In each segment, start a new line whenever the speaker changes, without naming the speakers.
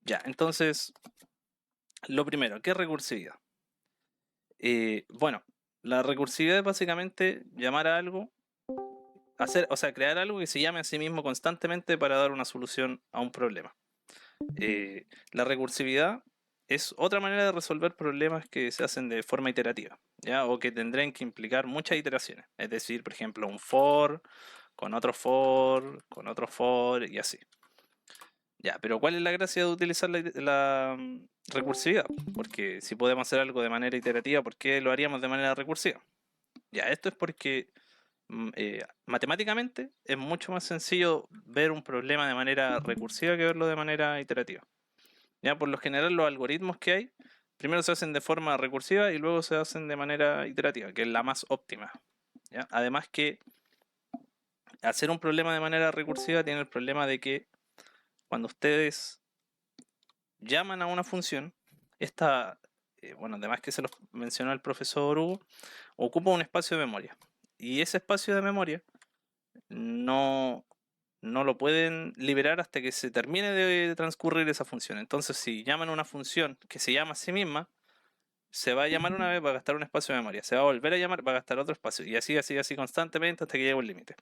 Ya, entonces, lo primero, ¿qué es recursividad? Bueno, la recursividad es básicamente llamar a algo, o sea, crear algo que se llame a sí mismo constantemente para dar una solución a un problema. La recursividad es otra manera de resolver problemas que se hacen de forma iterativa, ¿ya? O que tendrán que implicar muchas iteraciones. Es decir, por ejemplo, un con otro for y así. Ya, pero ¿cuál es la gracia de utilizar la recursividad? Porque si podemos hacer algo de manera iterativa, ¿por qué lo haríamos de manera recursiva? Ya, esto es porque matemáticamente es mucho más sencillo ver un problema de manera recursiva que verlo de manera iterativa. Ya, por lo general los algoritmos que hay, primero se hacen de forma recursiva y luego se hacen de manera iterativa, que es la más óptima. ¿Ya? Además que hacer un problema de manera recursiva tiene el problema de que cuando ustedes llaman a una función, esta, bueno, además que se lo mencionó el profesor Hugo, ocupa un espacio de memoria. Y ese espacio de memoria no, no lo pueden liberar hasta que se termine de transcurrir esa función. Entonces, si llaman a una función que se llama a sí misma, se va a llamar una vez, va a gastar un espacio de memoria, se va a volver a llamar, va a gastar otro espacio, y así, así, así constantemente hasta que llegue un límite.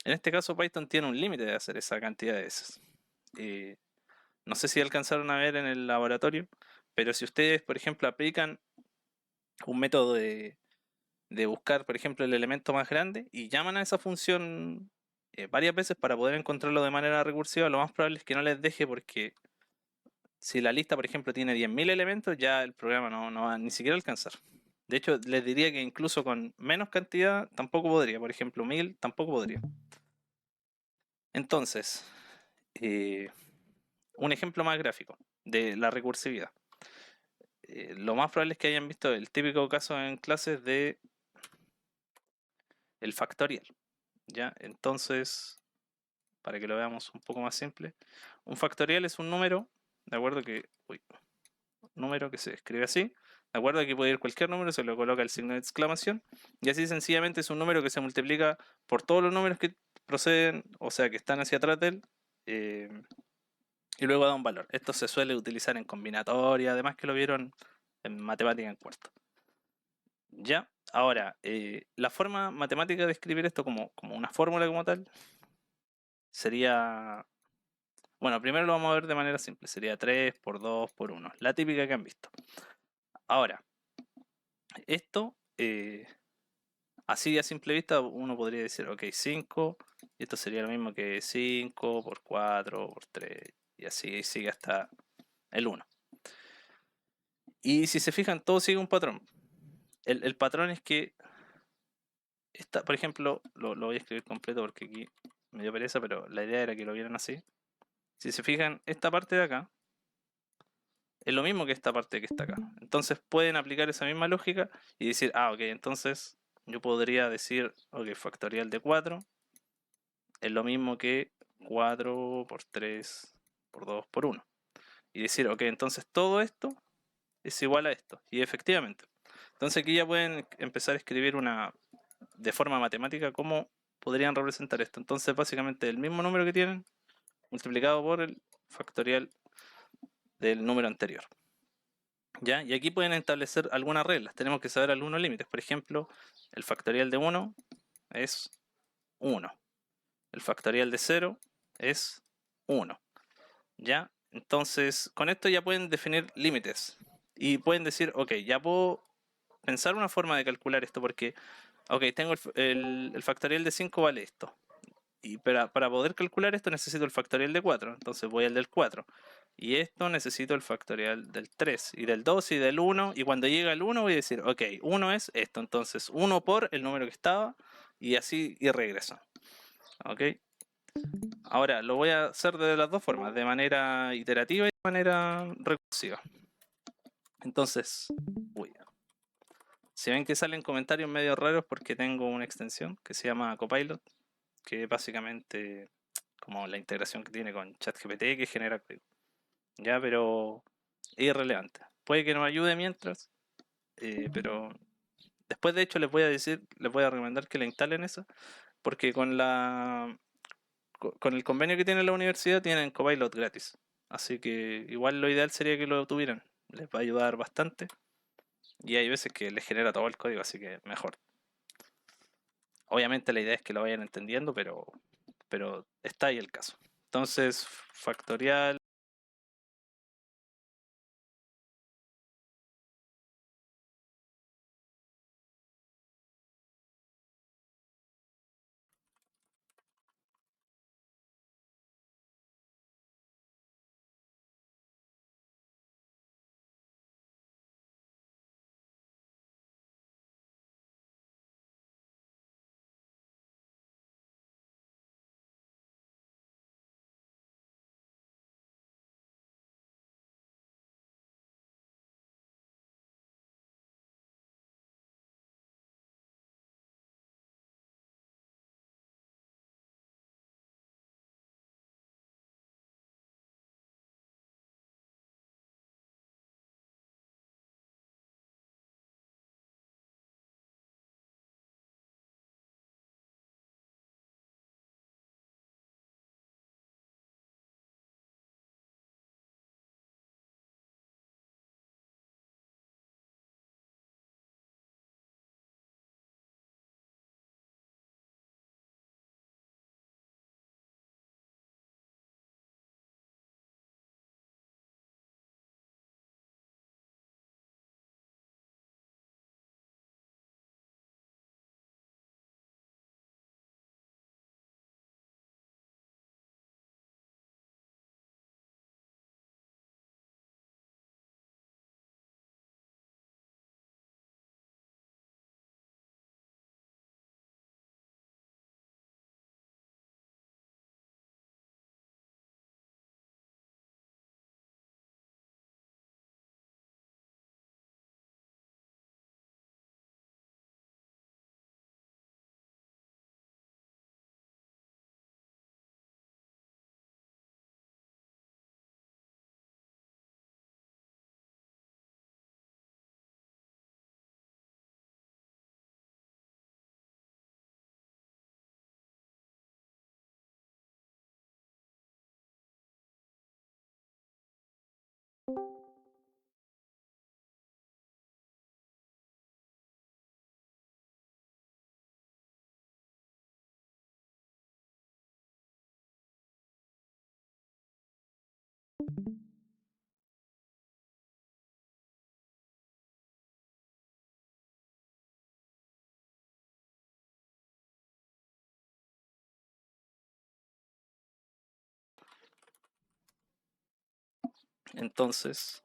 En este caso, Python tiene un límite de hacer esa cantidad de veces. Eh, no sé si alcanzaron a ver en el laboratorio, pero si ustedes, por ejemplo, aplican un método de buscar, por ejemplo, el elemento más grande y llaman a esa función varias veces para poder encontrarlo de manera recursiva, lo más probable es que no les deje porque si la lista, por ejemplo, tiene 10.000 elementos, ya el programa no va ni siquiera a alcanzar. De hecho, les diría que incluso con menos cantidad tampoco podría. Por ejemplo, 1000 tampoco podría. Entonces, eh, un ejemplo más gráfico de la recursividad. Lo más probable es que hayan visto el típico caso en clases de el factorial. ¿Ya? Entonces, para que lo veamos un poco más simple, un factorial es un número, de acuerdo que, número que se escribe así, de acuerdo que puede ir cualquier número, se le coloca el signo de exclamación, y así sencillamente es un número que se multiplica por todos los números que proceden, o sea, que están hacia atrás de él, eh, y luego da un valor. Esto se suele utilizar en combinatoria, además que lo vieron en matemática en cuarto. Ya, ahora, la forma matemática de escribir esto como una fórmula como tal sería, bueno, primero lo vamos a ver de manera simple, sería 3 por 2 por 1, la típica que han visto. Ahora, esto, así a simple vista uno podría decir, ok, 5, y esto sería lo mismo que 5 por 4 por 3, y así sigue hasta el 1. Y si se fijan, todo sigue un patrón. El patrón es que, por ejemplo, lo voy a escribir completo porque aquí me dio pereza, pero la idea era que lo vieran así. Si se fijan, esta parte de acá es lo mismo que esta parte que está acá. Entonces pueden aplicar esa misma lógica y decir, ah, ok, entonces yo podría decir, ok, factorial de 4 es lo mismo que 4 por 3 por 2 por 1. Y decir, ok, entonces todo esto es igual a esto. Y efectivamente. Entonces aquí ya pueden empezar a escribir de forma matemática cómo podrían representar esto. Entonces básicamente el mismo número que tienen multiplicado por el factorial del número anterior. ¿Ya? Y aquí pueden establecer algunas reglas. Tenemos que saber algunos límites. Por ejemplo, el factorial de 1 es 1. El factorial de 0 es 1. ¿Ya? Entonces, con esto ya pueden definir límites. Y pueden decir, ok, ya puedo pensar una forma de calcular esto porque, ok, tengo el factorial de 5 vale esto. Y para poder calcular esto necesito el factorial de 4. Entonces voy al del 4. Y esto necesito el factorial del 3 y del 2 y del 1. Y cuando llega el 1 voy a decir, ok, 1 es esto. Entonces 1 por el número que estaba y así y regreso. Ok. Ahora lo voy a hacer de las dos formas, de manera iterativa y de manera recursiva. Entonces, uy, si ven que salen comentarios medio raros porque tengo una extensión que se llama Copilot, que es básicamente como la integración que tiene con ChatGPT que genera código. Ya, pero es irrelevante. Puede que nos ayude mientras, pero después de hecho les voy a decir, les voy a recomendar que la instalen esa, porque con el convenio que tiene la universidad tienen Copilot gratis. Así que igual lo ideal sería que lo tuvieran. Les va a ayudar bastante. Y hay veces que les genera todo el código, así que mejor. Obviamente la idea es que lo vayan entendiendo, pero está ahí el caso. Entonces, factorial. Entonces,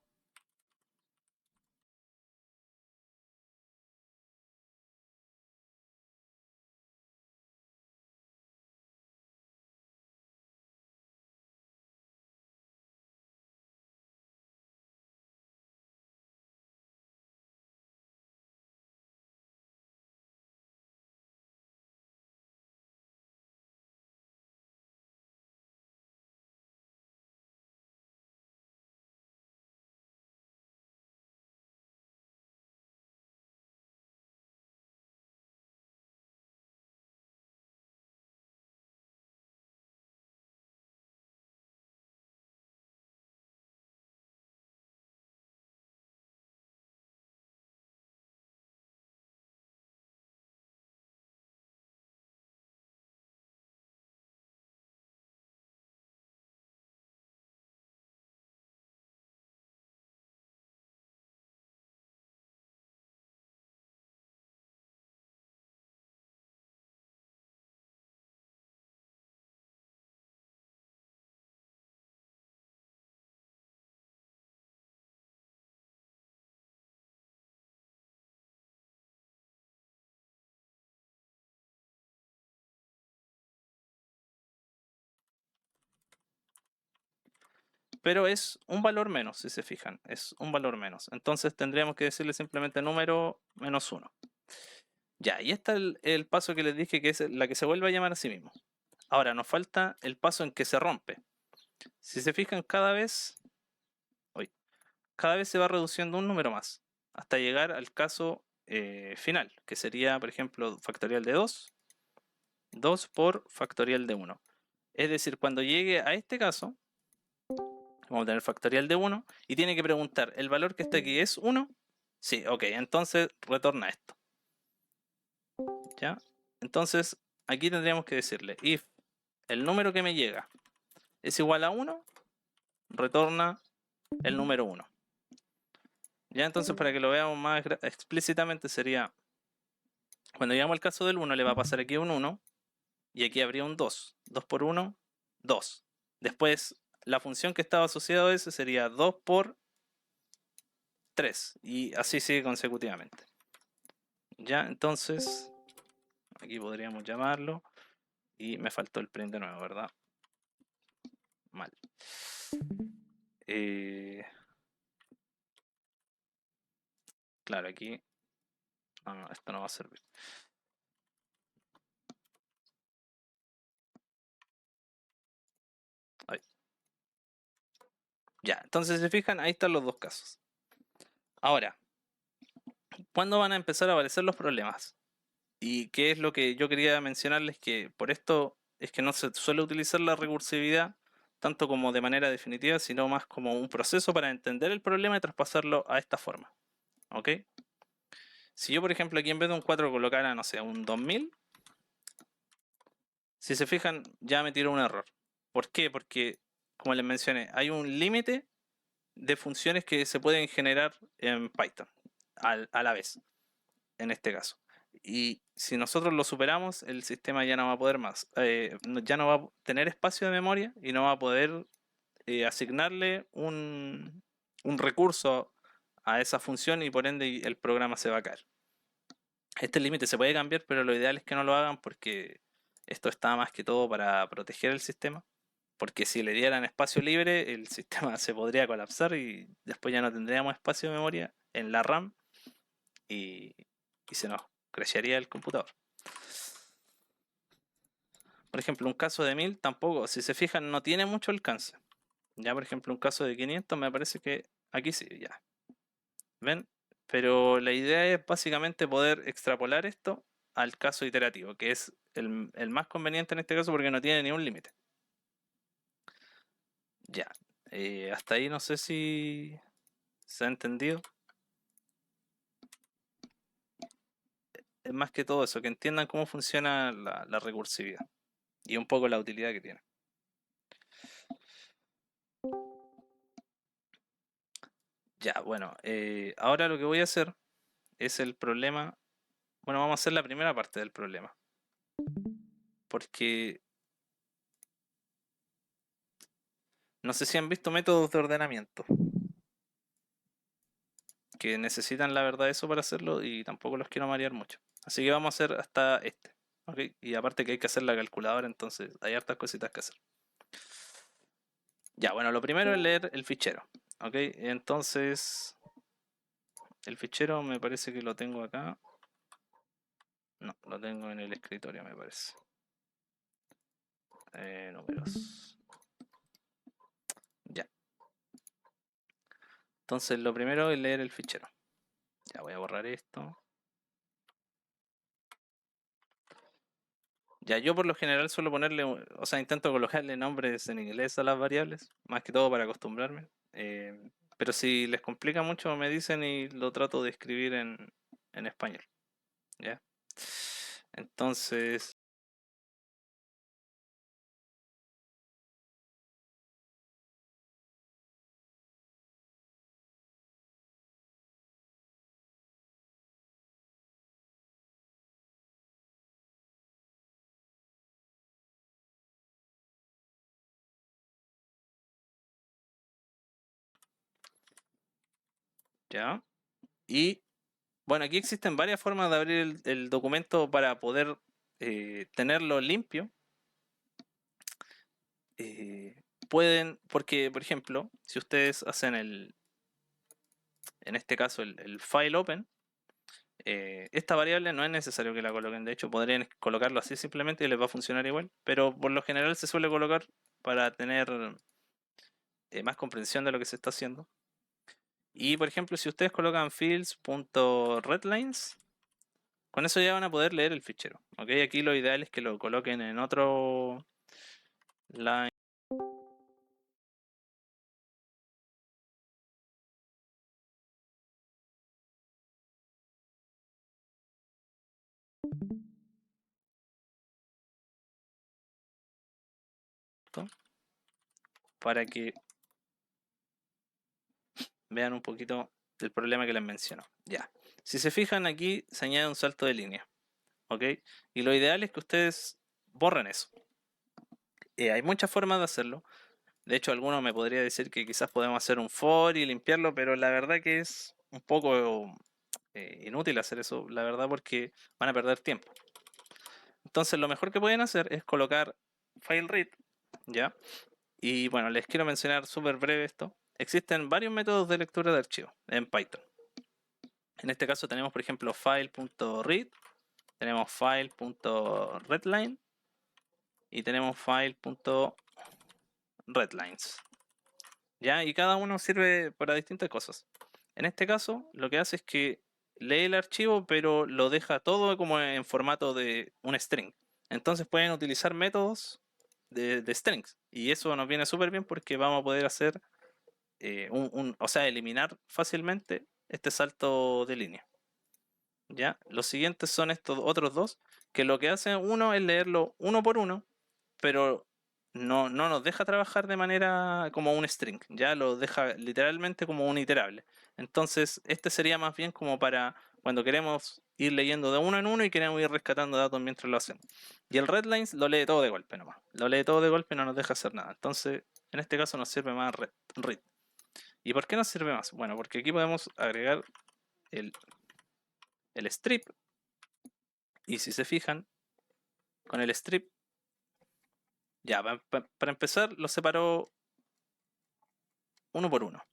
pero es un valor menos, si se fijan, es un valor menos. Entonces tendríamos que decirle simplemente número menos 1. Ya, y este es el paso que les dije que es la que se vuelve a llamar a sí mismo. Ahora, nos falta el paso en que se rompe. Si se fijan, uy, cada vez se va reduciendo un número más, hasta llegar al caso final, que sería, por ejemplo, factorial de 2, 2 por factorial de 1. Es decir, cuando llegue a este caso, Vamos a tener factorial de 1 y tiene que preguntar, ¿el valor que está aquí es 1? Sí, ok, entonces retorna esto. ¿Ya? Entonces aquí tendríamos que decirle, if el número que me llega es igual a 1, retorna el número 1. Ya, entonces para que lo veamos más explícitamente sería, cuando llegamos al caso del 1 le va a pasar aquí un 1 y aquí habría un 2. 2 por 1, 2. Después la función que estaba asociada a ese sería 2 por 3 y así sigue consecutivamente. Ya, entonces aquí podríamos llamarlo y me faltó el print de nuevo, ¿verdad? Mal. Claro, aquí no, esto no va a servir. Ahí. Ya, entonces si se fijan, ahí están los dos casos. Ahora, ¿cuándo van a empezar a aparecer los problemas? Y qué es lo que yo quería mencionarles, que por esto es que no se suele utilizar la recursividad tanto como de manera definitiva, sino más como un proceso para entender el problema y traspasarlo a esta forma. ¿Ok? Si yo, por ejemplo, aquí en vez de un 4 colocara, no sé, un 2000, si se fijan, ya me tiró un error. ¿Por qué? Porque, como les mencioné, hay un límite de funciones que se pueden generar en Python a la vez, en este caso. Y si nosotros lo superamos, el sistema ya no va a poder más, ya no va a tener espacio de memoria y no va a poder asignarle un recurso a esa función y por ende el programa se va a caer. Este límite se puede cambiar, pero lo ideal es que no lo hagan porque esto está más que todo para proteger el sistema. Porque si le dieran espacio libre, el sistema se podría colapsar y después ya no tendríamos espacio de memoria en la RAM y, y se nos crashearía el computador. Por ejemplo, un caso de 1000 tampoco, si se fijan, no tiene mucho alcance. Ya, por ejemplo, un caso de 500 me parece que aquí sí, ya. ¿Ven? Pero la idea es básicamente poder extrapolar esto al caso iterativo, que es el más conveniente en este caso porque no tiene ni un límite. Ya, hasta ahí no sé si se ha entendido. Es más que todo eso, que entiendan cómo funciona la recursividad y un poco la utilidad que tiene. Ya, bueno, ahora lo que voy a hacer es el problema. Bueno, vamos a hacer la primera parte del problema. Porque no sé si han visto métodos de ordenamiento que necesitan la verdad eso para hacerlo y tampoco los quiero marear mucho. Así que vamos a hacer hasta este. ¿Ok? Y aparte que hay que hacer la calculadora, entonces hay hartas cositas que hacer. Ya, bueno, lo primero es leer el fichero. ¿Ok? Entonces, el fichero me parece que lo tengo acá. No, lo tengo en el escritorio, me parece. Números. Ya. Entonces, lo primero es leer el fichero. Ya voy a borrar esto. Ya yo por lo general suelo ponerle, o sea, intento colocarle nombres en inglés a las variables, más que todo para acostumbrarme. Pero si les complica mucho me dicen y lo trato de escribir en español. ¿Ya? Entonces, ya. Y bueno, aquí existen varias formas de abrir el documento para poder tenerlo limpio. Pueden, porque por ejemplo, si ustedes hacen en este caso el file open, esta variable no es necesario que la coloquen, de hecho podrían colocarlo así simplemente y les va a funcionar igual, pero por lo general se suele colocar para tener más comprensión de lo que se está haciendo. Y por ejemplo, si ustedes colocan fields.readlines, con eso ya van a poder leer el fichero. ¿Ok? Aquí lo ideal es que lo coloquen en otro line. esto para que vean un poquito el problema que les menciono. Ya, si se fijan aquí se añade un salto de línea, ¿ok? Y lo ideal es que ustedes borren eso. Hay muchas formas de hacerlo. De hecho, alguno me podría decir que quizás podemos hacer un for y limpiarlo, pero la verdad que es un poco inútil hacer eso, la verdad, porque van a perder tiempo. Entonces, lo mejor que pueden hacer es colocar file read, ¿ya? Y bueno, les quiero mencionar súper breve esto. Existen varios métodos de lectura de archivos en Python. En este caso tenemos, por ejemplo, file.read, tenemos file.readline y tenemos file.readlines. ¿Ya? Y cada uno sirve para distintas cosas. En este caso, lo que hace es que lee el archivo, pero lo deja todo como en formato de un string. Entonces pueden utilizar métodos de strings. Y eso nos viene súper bien porque vamos a poder hacer, o sea, eliminar fácilmente este salto de línea. ¿Ya? Los siguientes son estos otros dos, que lo que hace uno es leerlo uno por uno, pero no nos deja trabajar de manera como un string, ya lo deja literalmente como un iterable. Entonces, este sería más bien como para cuando queremos ir leyendo de uno en uno y queremos ir rescatando datos mientras lo hacemos. Y el readlines lo lee todo de golpe nomás. Lo lee todo de golpe y no nos deja hacer nada. Entonces, en este caso nos sirve más read. ¿Y por qué nos sirve más? Bueno, porque aquí podemos agregar el strip. Y si se fijan, con el strip, ya, para empezar, lo separó uno por uno.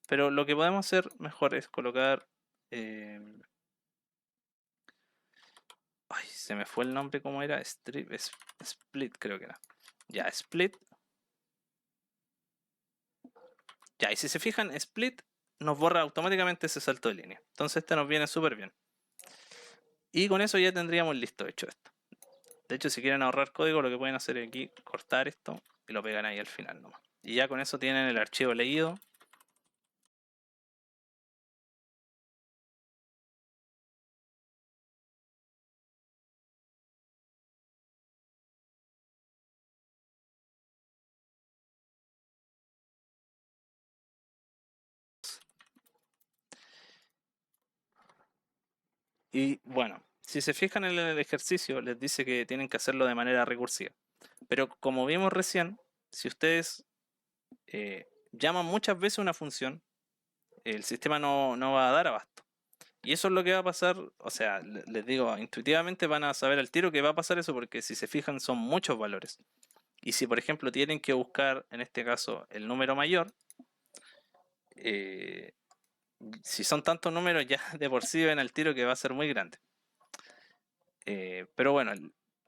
Pero lo que podemos hacer mejor es colocar... ay, se me fue el nombre, ¿cómo era? Strip, split creo que era. Ya, split. Ya, y si se fijan, split nos borra automáticamente ese salto de línea. Entonces este nos viene súper bien. Y con eso ya tendríamos listo hecho esto. De hecho, si quieren ahorrar código, lo que pueden hacer es aquí cortar esto y lo pegan ahí al final nomás. Y ya con eso tienen el archivo leído. Y bueno, si se fijan en el ejercicio, les dice que tienen que hacerlo de manera recursiva. Pero como vimos recién, si ustedes llaman muchas veces una función, el sistema no va a dar abasto. Y eso es lo que va a pasar, o sea, les digo, intuitivamente van a saber al tiro que va a pasar eso porque si se fijan son muchos valores. Y si por ejemplo tienen que buscar, en este caso, el número mayor, eh, si son tantos números ya de por sí ven al tiro que va a ser muy grande. Pero bueno,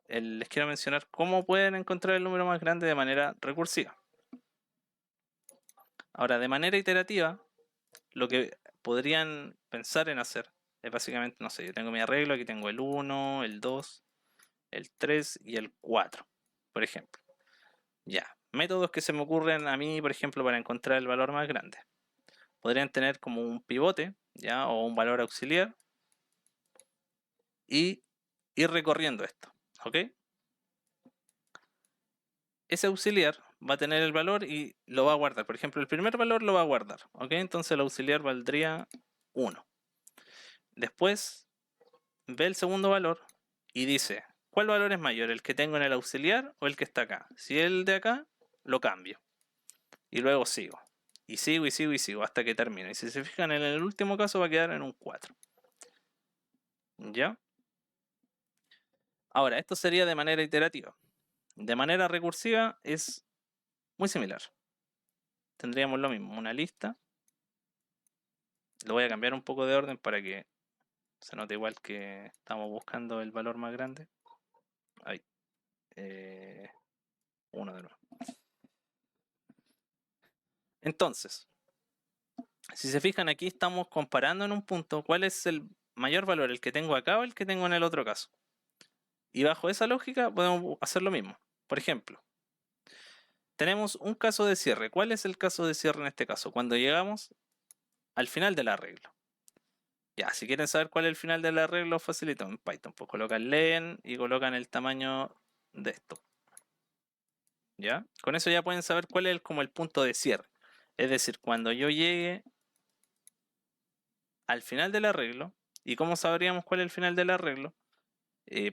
les quiero mencionar cómo pueden encontrar el número más grande de manera recursiva. Ahora, de manera iterativa, lo que podrían pensar en hacer es básicamente, no sé, yo tengo mi arreglo, aquí tengo el 1, el 2, el 3 y el 4, por ejemplo. Ya, métodos que se me ocurren a mí, por ejemplo, para encontrar el valor más grande. Podrían tener como un pivote, ya, o un valor auxiliar y ir recorriendo esto, ¿ok? Ese auxiliar va a tener el valor y lo va a guardar. Por ejemplo, el primer valor lo va a guardar, ¿ok? Entonces el auxiliar valdría 1. Después ve el segundo valor y dice, ¿cuál valor es mayor? ¿El que tengo en el auxiliar o el que está acá? Si el de acá, lo cambio. Y luego sigo. Y sigo y sigo y sigo hasta que termine. Y si se fijan en el último caso va a quedar en un 4. ¿Ya? Ahora, esto sería de manera iterativa. De manera recursiva es muy similar. Tendríamos lo mismo, una lista. Lo voy a cambiar un poco de orden para que se note igual que estamos buscando el valor más grande. Ahí. Uno de nuevo. Entonces, si se fijan aquí estamos comparando en un punto cuál es el mayor valor, el que tengo acá o el que tengo en el otro caso. Y bajo esa lógica podemos hacer lo mismo. Por ejemplo, tenemos un caso de cierre. ¿Cuál es el caso de cierre en este caso? Cuando llegamos al final del arreglo. Ya, si quieren saber cuál es el final del arreglo, facilito en Python. Pues colocan len y colocan el tamaño de esto. ¿Ya? Con eso ya pueden saber cuál es como el punto de cierre. Es decir, cuando yo llegue al final del arreglo, ¿y cómo sabríamos cuál es el final del arreglo?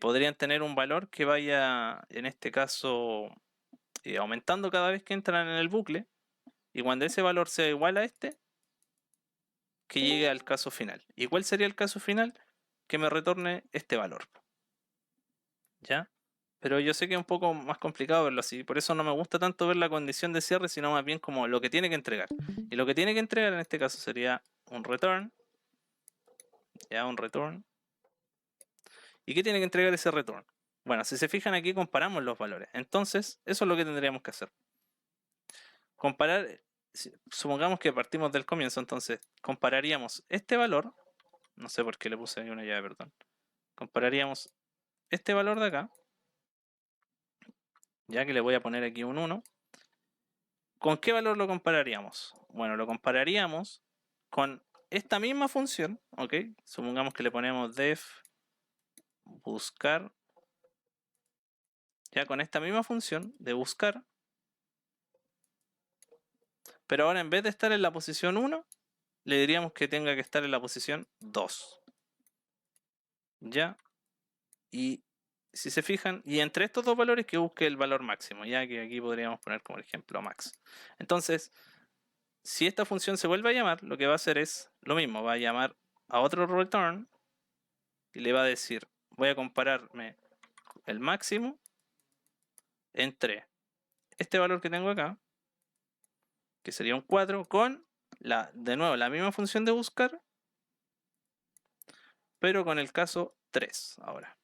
Podrían tener un valor que vaya, en este caso, aumentando cada vez que entran en el bucle, y cuando ese valor sea igual a este, que llegue al caso final. ¿Y cuál sería el caso final? Que me retorne este valor. ¿Ya? Pero yo sé que es un poco más complicado verlo así, por eso no me gusta tanto ver la condición de cierre, sino más bien como lo que tiene que entregar. Y lo que tiene que entregar en este caso sería un return, ya un return. ¿Y qué tiene que entregar ese return? Bueno, si se fijan aquí comparamos los valores. Entonces, eso es lo que tendríamos que hacer. Comparar, supongamos que partimos del comienzo, entonces compararíamos este valor, no sé por qué le puse ahí una llave, perdón. Compararíamos este valor de acá, ya que le voy a poner aquí un 1. ¿Con qué valor lo compararíamos? Bueno, lo compararíamos con esta misma función, ¿ok? Supongamos que le ponemos def buscar, ya con esta misma función de buscar, pero ahora en vez de estar en la posición 1, le diríamos que tenga que estar en la posición 2. ¿Ya? Y si se fijan, y entre estos dos valores que busque el valor máximo, ya que aquí podríamos poner como ejemplo max. Entonces, si esta función se vuelve a llamar, lo que va a hacer es lo mismo, va a llamar a otro return y le va a decir, voy a compararme el máximo entre este valor que tengo acá, que sería un 4, con de nuevo la misma función de buscar, pero con el caso 3 ahora.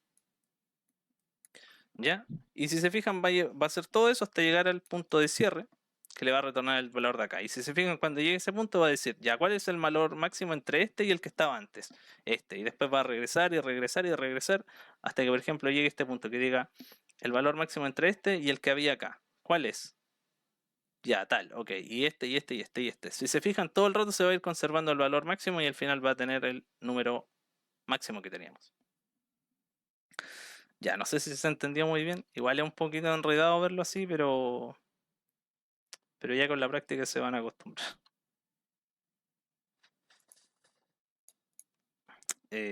¿Ya? Y si se fijan, va a hacer todo eso hasta llegar al punto de cierre, que le va a retornar el valor de acá. Y si se fijan, cuando llegue a ese punto va a decir, ya, ¿cuál es el valor máximo entre este y el que estaba antes? Este. Y después va a regresar y regresar y regresar hasta que, por ejemplo, llegue a este punto que diga el valor máximo entre este y el que había acá. ¿Cuál es? Ya, tal, ok. Y este, y este, y este, y este. Si se fijan, todo el rato se va a ir conservando el valor máximo y al final va a tener el número máximo que teníamos. Ya, no sé si se entendió muy bien. Igual es un poquito enredado verlo así, pero ya con la práctica se van a acostumbrar.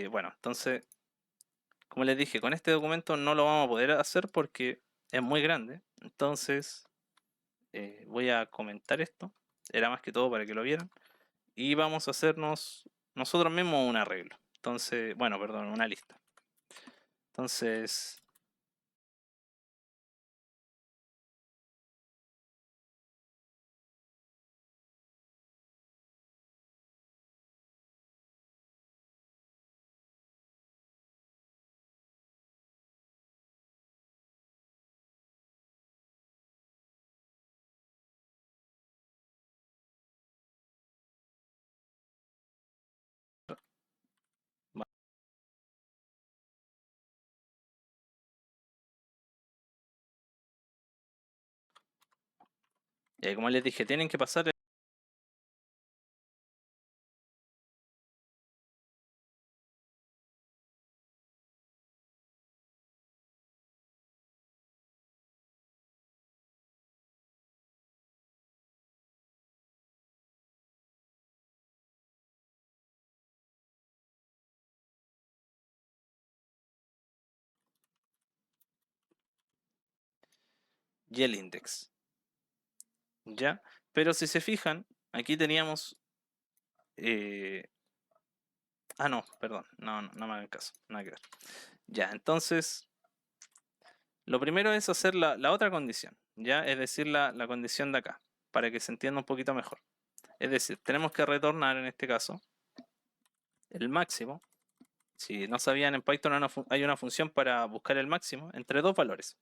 Bueno, entonces, como les dije, con este documento no lo vamos a poder hacer porque es muy grande. Entonces, voy a comentar esto. Era más que todo para que lo vieran. Y vamos a hacernos nosotros mismos un arreglo. Entonces, bueno, perdón, una lista. Entonces, como les dije, tienen que pasar y el index. ¿Ya? Pero si se fijan, aquí teníamos... no, perdón, no me hagan caso, nada que ver. Ya, entonces, lo primero es hacer la otra condición, ¿ya? Es decir, la condición de acá, para que se entienda un poquito mejor. Es decir, tenemos que retornar en este caso el máximo. Si no sabían, en Python hay una función para buscar el máximo entre dos valores.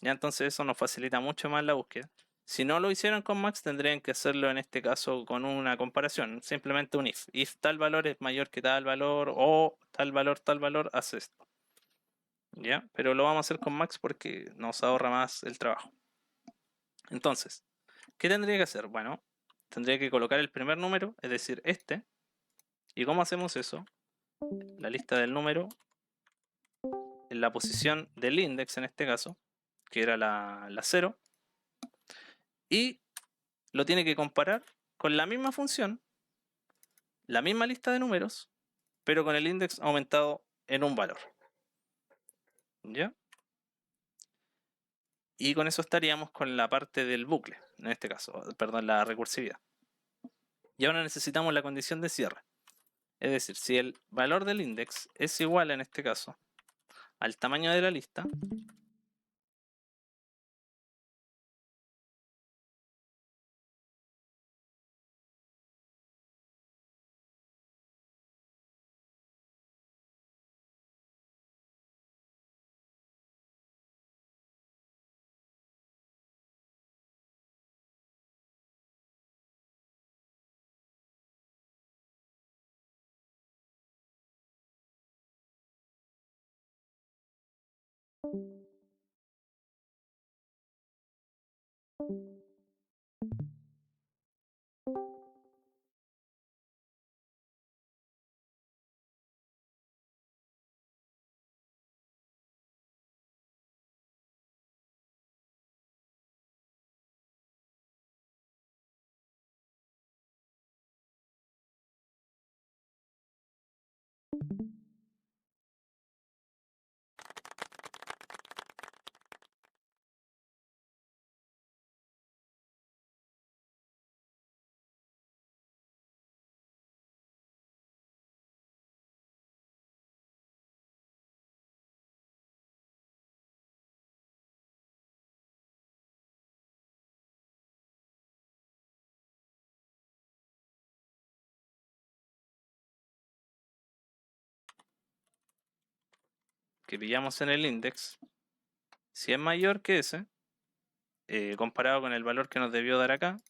Ya, entonces eso nos facilita mucho más la búsqueda. Si no lo hicieron con max, tendrían que hacerlo en este caso con una comparación, simplemente un if. If tal valor es mayor que tal valor o tal valor, hace esto. ¿Ya? Pero lo vamos a hacer con max porque nos ahorra más el trabajo. Entonces, ¿qué tendría que hacer? Bueno, tendría que colocar el primer número, es decir, este. ¿Y cómo hacemos eso? La lista del número en la posición del index en este caso, que era la 0. y lo tiene que comparar con la misma función, la misma lista de números, pero con el index aumentado en un valor. ¿Ya? Y con eso estaríamos con la parte del bucle, en este caso, perdón, la recursividad. Y ahora necesitamos la condición de cierre. Es decir, si el valor del index es igual en este caso al tamaño de la lista, que pillamos en el index, si es mayor que ese, comparado con el valor que nos debió dar acá,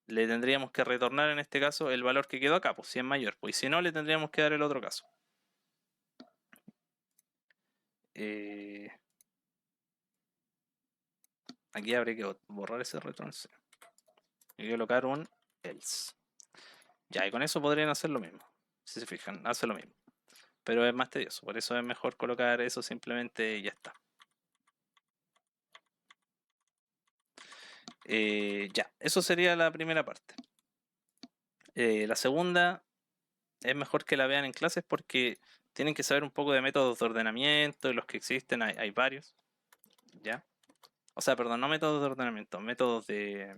le tendríamos que retornar en este caso el valor que quedó acá, pues si es mayor, pues y si no, le tendríamos que dar el otro caso. Aquí habría que borrar ese return y colocar un else. Ya, y con eso podrían hacer lo mismo. Si se fijan, hace lo mismo. Pero es más tedioso, por eso es mejor colocar eso simplemente y ya está. Ya, eso sería la primera parte. La segunda es mejor que la vean en clases porque tienen que saber un poco de métodos de ordenamiento, de los que existen, hay varios. ¿Ya? O sea, perdón, no métodos de ordenamiento, métodos de...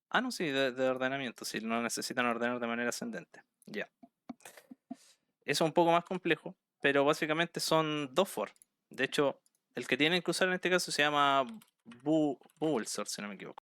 Ah, no, sí, de ordenamiento, si no necesitan ordenar de manera ascendente. Ya. Eso es un poco más complejo, pero básicamente son dos for. De hecho, el que tienen que usar en este caso se llama Bubblesort, si no me equivoco.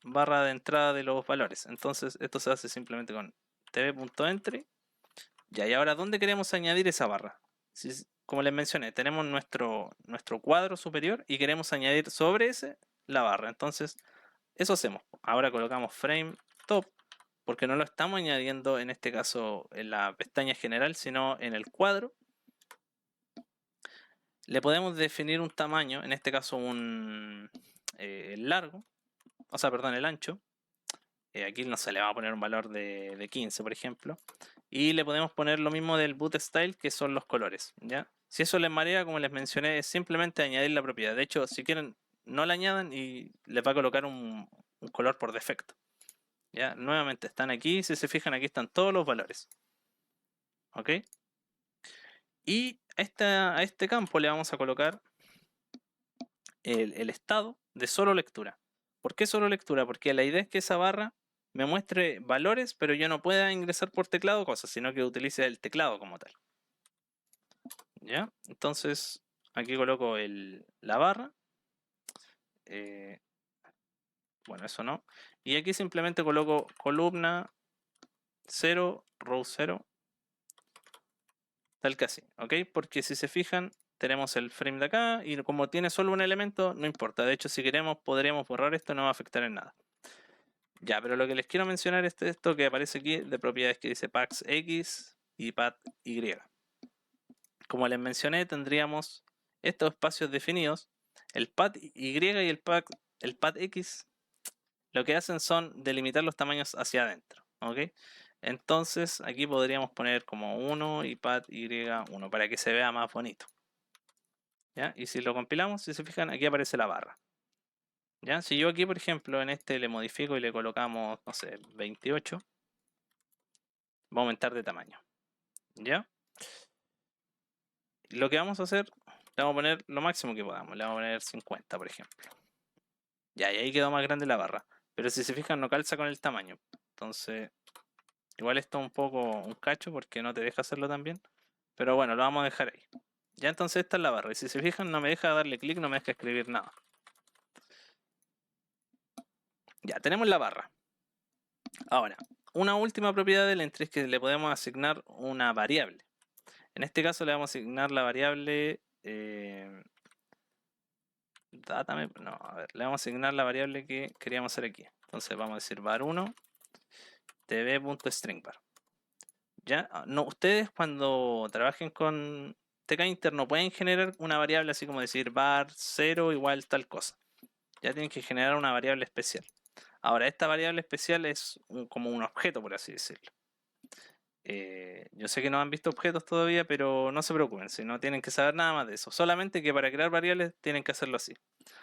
Barra de entrada de los valores. Entonces esto se hace simplemente con tv.entry. Ya, y ahora, ¿dónde queremos añadir esa barra? Como les mencioné, tenemos nuestro cuadro superior y queremos añadir sobre ese la barra. Entonces, eso hacemos. Ahora colocamos frame top, porque no lo estamos añadiendo en este caso en la pestaña general, sino en el cuadro. Le podemos definir un tamaño, en este caso el largo, o sea, perdón, el ancho. Aquí no se le va a poner un valor de 15, por ejemplo. Y le podemos poner lo mismo del boot style, que son los colores, ¿ya? Si eso les marea, como les mencioné, es simplemente añadir la propiedad. De hecho, si quieren, no la añadan y les va a colocar un color por defecto. ¿Ya? Nuevamente están aquí, si se fijan, aquí están todos los valores. ¿Ok? Y a este campo le vamos a colocar el estado de solo lectura. ¿Por qué solo lectura? Porque la idea es que esa barra me muestre valores, pero yo no pueda ingresar por teclado cosas, sino que utilice el teclado como tal. ¿Ya? Entonces, aquí coloco la barra. Bueno, eso no. Y aquí simplemente coloco columna 0, row 0, tal que así, ¿ok? Porque si se fijan, tenemos el frame de acá y como tiene solo un elemento, no importa. De hecho, si queremos, podríamos borrar esto, no va a afectar en nada. Ya, pero lo que les quiero mencionar es esto que aparece aquí de propiedades que dice paths X y path Y. Como les mencioné, tendríamos estos espacios definidos. El path Y y el path X lo que hacen son delimitar los tamaños hacia adentro, ¿ok? Entonces aquí podríamos poner como 1 y path Y1 para que se vea más bonito. ¿Ya? Y si lo compilamos, si se fijan, aquí aparece la barra. ¿Ya? Si yo aquí, por ejemplo, en este le modifico y le colocamos, no sé, 28, va a aumentar de tamaño. ¿Ya? Lo que vamos a hacer, le vamos a poner lo máximo que podamos, le vamos a poner 50, por ejemplo. Ya, y ahí quedó más grande la barra. Pero si se fijan, no calza con el tamaño. Entonces, igual esto es un poco un cacho porque no te deja hacerlo tan bien. Pero bueno, lo vamos a dejar ahí. Ya entonces esta es la barra. Y si se fijan, no me deja darle clic, no me deja escribir nada. Ya, tenemos la barra. Ahora, una última propiedad del entry es que le podemos asignar una variable. En este caso le vamos a asignar la variable no, a ver, le vamos a asignar la variable que queríamos hacer aquí. Entonces vamos a decir var1 tb.stringvar. Ya, no, ustedes cuando trabajen con tkinter no pueden generar una variable así como decir var 0 igual tal cosa. Ya tienen que generar una variable especial. Ahora, esta variable especial es como un objeto, por así decirlo. Yo sé que no han visto objetos todavía, pero no se preocupen, si no tienen que saber nada más de eso. Solamente que para crear variables tienen que hacerlo así.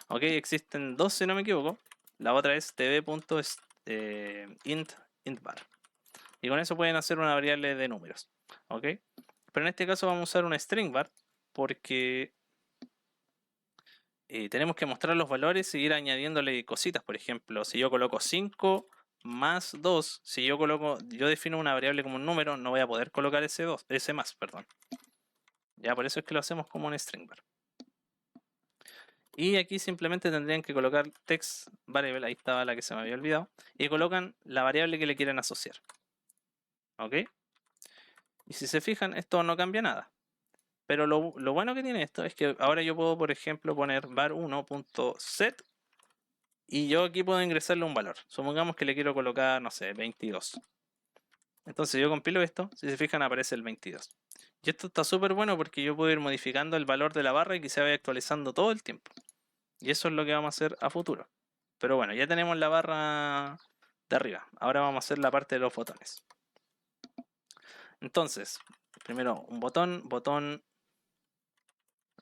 Ok, existen dos si no me equivoco. La otra es tb.intvar. Y con eso pueden hacer una variable de números. Ok, pero en este caso vamos a usar una string var porque tenemos que mostrar los valores y ir añadiéndole cositas. Por ejemplo, si yo coloco 5 más 2, si yo defino una variable como un número, no voy a poder colocar ese más, perdón. Ya por eso es que lo hacemos como un string var. Y aquí simplemente tendrían que colocar text variable, ahí estaba la que se me había olvidado, y colocan la variable que le quieren asociar. ¿Ok? Y si se fijan, esto no cambia nada. Pero lo bueno que tiene esto es que ahora yo puedo, por ejemplo, poner var1.set y yo aquí puedo ingresarle un valor. Supongamos que le quiero colocar, no sé, 22. Entonces yo compilo esto, si se fijan aparece el 22. Y esto está súper bueno porque yo puedo ir modificando el valor de la barra y que se vaya actualizando todo el tiempo. Y eso es lo que vamos a hacer a futuro. Pero bueno, ya tenemos la barra de arriba. Ahora vamos a hacer la parte de los botones. Entonces, primero un botón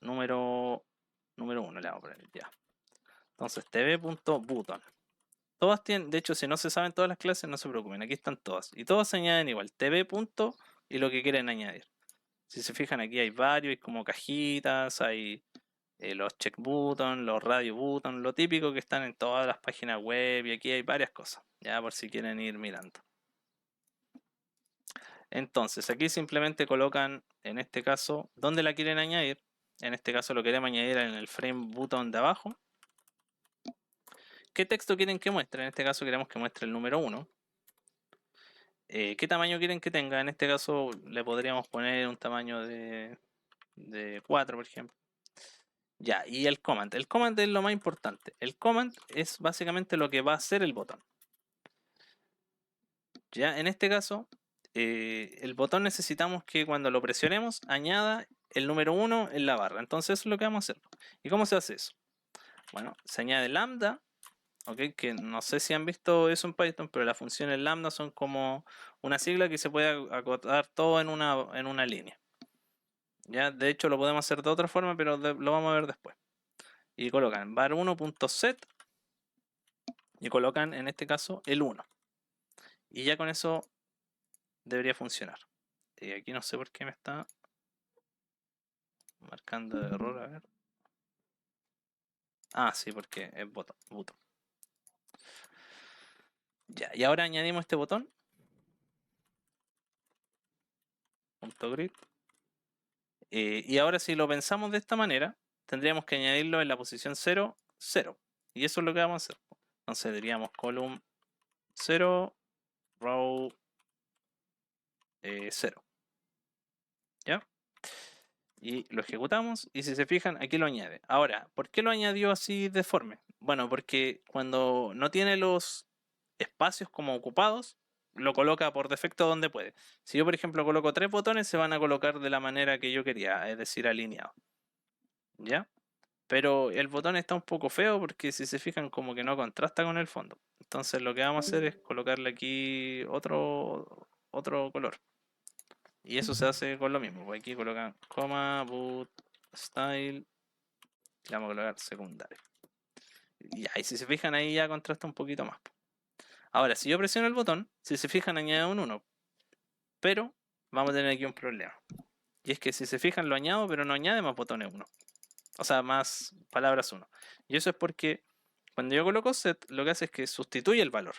número 1 le vamos a poner ya. Entonces, tv.button. Todas tienen, de hecho, si no se saben todas las clases, no se preocupen, aquí están todas. Y todas se añaden igual, tv. Y lo que quieren añadir. Si se fijan, aquí hay varios, hay como cajitas, hay los check button, los radio button, lo típico que están en todas las páginas web y aquí hay varias cosas, ya por si quieren ir mirando. Entonces, aquí simplemente colocan, en este caso, dónde la quieren añadir. En este caso lo queremos añadir en el frame button de abajo. ¿Qué texto quieren que muestre? En este caso queremos que muestre el número 1. ¿Qué tamaño quieren que tenga? En este caso le podríamos poner un tamaño de 4, por ejemplo. Ya, y el command. El command es lo más importante. El command es básicamente lo que va a hacer el botón. Ya, en este caso, el botón necesitamos que cuando lo presionemos añada el número 1 en la barra. Entonces eso es lo que vamos a hacer. ¿Y cómo se hace eso? Bueno, se añade lambda. Ok, que no sé si han visto eso en Python, pero las funciones lambda son como una sigla que se puede acotar todo en una línea. Ya, de hecho lo podemos hacer de otra forma, pero lo vamos a ver después. Y colocan var1.set y colocan en este caso el 1. Y ya con eso debería funcionar. Y aquí no sé por qué me está marcando de error, a ver. Ah, sí, porque es botón. Ya, y ahora añadimos este botón. .grid. Y ahora si lo pensamos de esta manera, tendríamos que añadirlo en la posición 0, 0. Y eso es lo que vamos a hacer. Entonces diríamos column 0, row 0. ¿Ya? Y lo ejecutamos y si se fijan aquí lo añade. Ahora, ¿por qué lo añadió así deforme? Bueno, porque cuando no tiene los espacios como ocupados, lo coloca por defecto donde puede. Si yo por ejemplo coloco 3 botones, se van a colocar de la manera que yo quería, es decir, alineado. ¿Ya? Pero el botón está un poco feo porque si se fijan como que no contrasta con el fondo. Entonces lo que vamos a hacer es colocarle aquí otro color. Y eso se hace con lo mismo. Pues aquí colocan coma, boot, style. Y le vamos a colocar secundario. Y ahí si se fijan ahí ya contrasta un poquito más. Ahora, si yo presiono el botón, si se fijan añade un 1. Pero vamos a tener aquí un problema. Y es que si se fijan lo añado, pero no añade más botones 1. O sea, más palabras 1. Y eso es porque cuando yo coloco set, lo que hace es que sustituye el valor.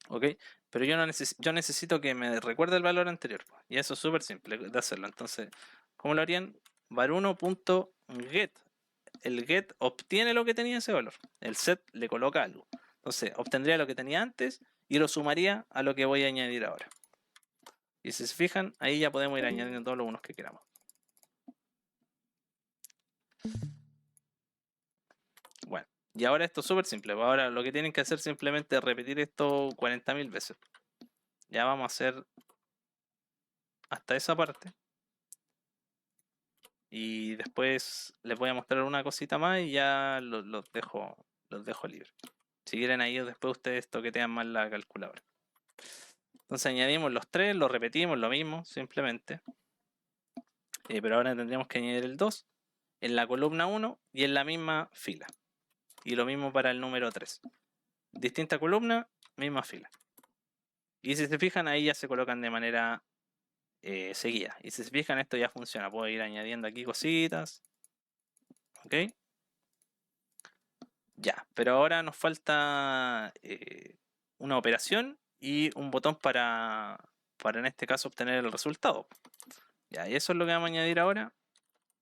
¿Ok? Pero yo, no yo necesito que me recuerde el valor anterior. Y eso es súper simple de hacerlo. Entonces, ¿cómo lo harían? var1.get. El get obtiene lo que tenía ese valor. El set le coloca algo. Entonces, obtendría lo que tenía antes y lo sumaría a lo que voy a añadir ahora. Y si se fijan, ahí ya podemos ir añadiendo todos los unos que queramos. Bueno, y ahora esto es súper simple. Ahora lo que tienen que hacer simplemente es repetir esto 40.000 veces. Ya vamos a hacer hasta esa parte. Y después les voy a mostrar una cosita más y ya los dejo libres. Si quieren ahí después ustedes toquetean más la calculadora. Entonces añadimos los 3, lo repetimos, lo mismo, simplemente. Pero ahora tendríamos que añadir el 2 en la columna 1 y en la misma fila. Y lo mismo para el número 3. Distinta columna, misma fila. Y si se fijan ahí ya se colocan de manera seguida. Y si se fijan esto ya funciona. Puedo ir añadiendo aquí cositas. ¿Ok? Ya, pero ahora nos falta una operación y un botón para en este caso obtener el resultado. Ya, y eso es lo que vamos a añadir ahora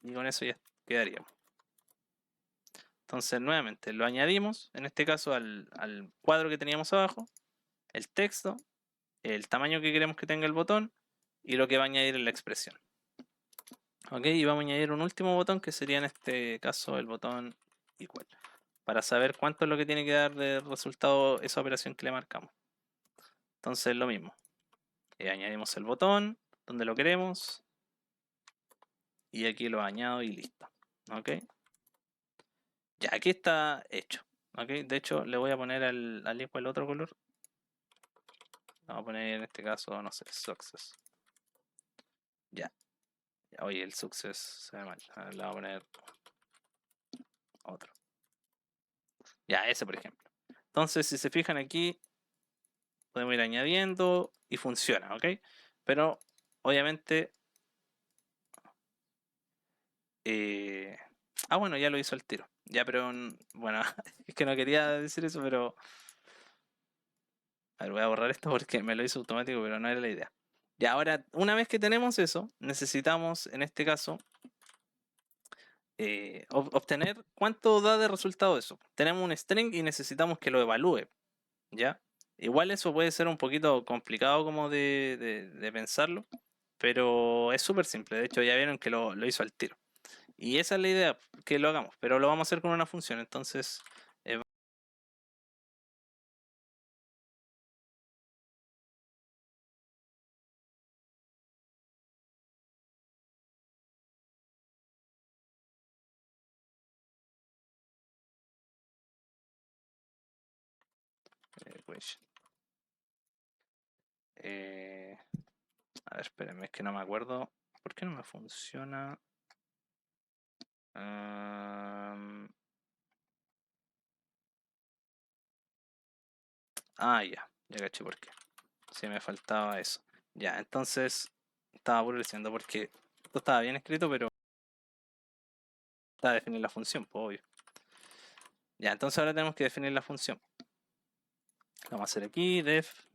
y con eso ya quedaríamos. Entonces nuevamente lo añadimos, en este caso al cuadro que teníamos abajo, el texto, el tamaño que queremos que tenga el botón y lo que va a añadir en la expresión. Ok, y vamos a añadir un último botón que sería en este caso el botón igual, para saber cuánto es lo que tiene que dar de resultado esa operación que le marcamos. Entonces lo mismo, añadimos el botón donde lo queremos y aquí lo añado y listo. Ok, ya aquí está hecho. Ok, de hecho le voy a poner al igual otro color. Vamos a poner en este caso, no sé, success. Ya, oye, el success se ve mal. A ver, le voy a poner otro. Ya, ese por ejemplo. Entonces, si se fijan aquí, podemos ir añadiendo y funciona, ¿ok? Pero obviamente... bueno, ya lo hizo el tiro. Ya, pero bueno, es que no quería decir eso, pero... A ver, voy a borrar esto porque me lo hizo automático, pero no era la idea. Ya, ahora, una vez que tenemos eso, necesitamos, en este caso, obtener cuánto da de resultado eso. Tenemos un string y necesitamos que lo evalúe, ¿ya? Igual eso puede ser un poquito complicado como de pensarlo, pero es súper simple. De hecho, ya vieron que lo hizo al tiro. Y esa es la idea, que lo hagamos, pero lo vamos a hacer con una función. Entonces, pues, a ver, espérenme, es que no me acuerdo. ¿Por qué no me funciona? Ya caché por qué. Sí, me faltaba eso. Ya, entonces estaba diciendo porque esto estaba bien escrito, pero está definir la función, pues obvio. Ya, entonces ahora tenemos que definir la función. Vamos a hacer aquí def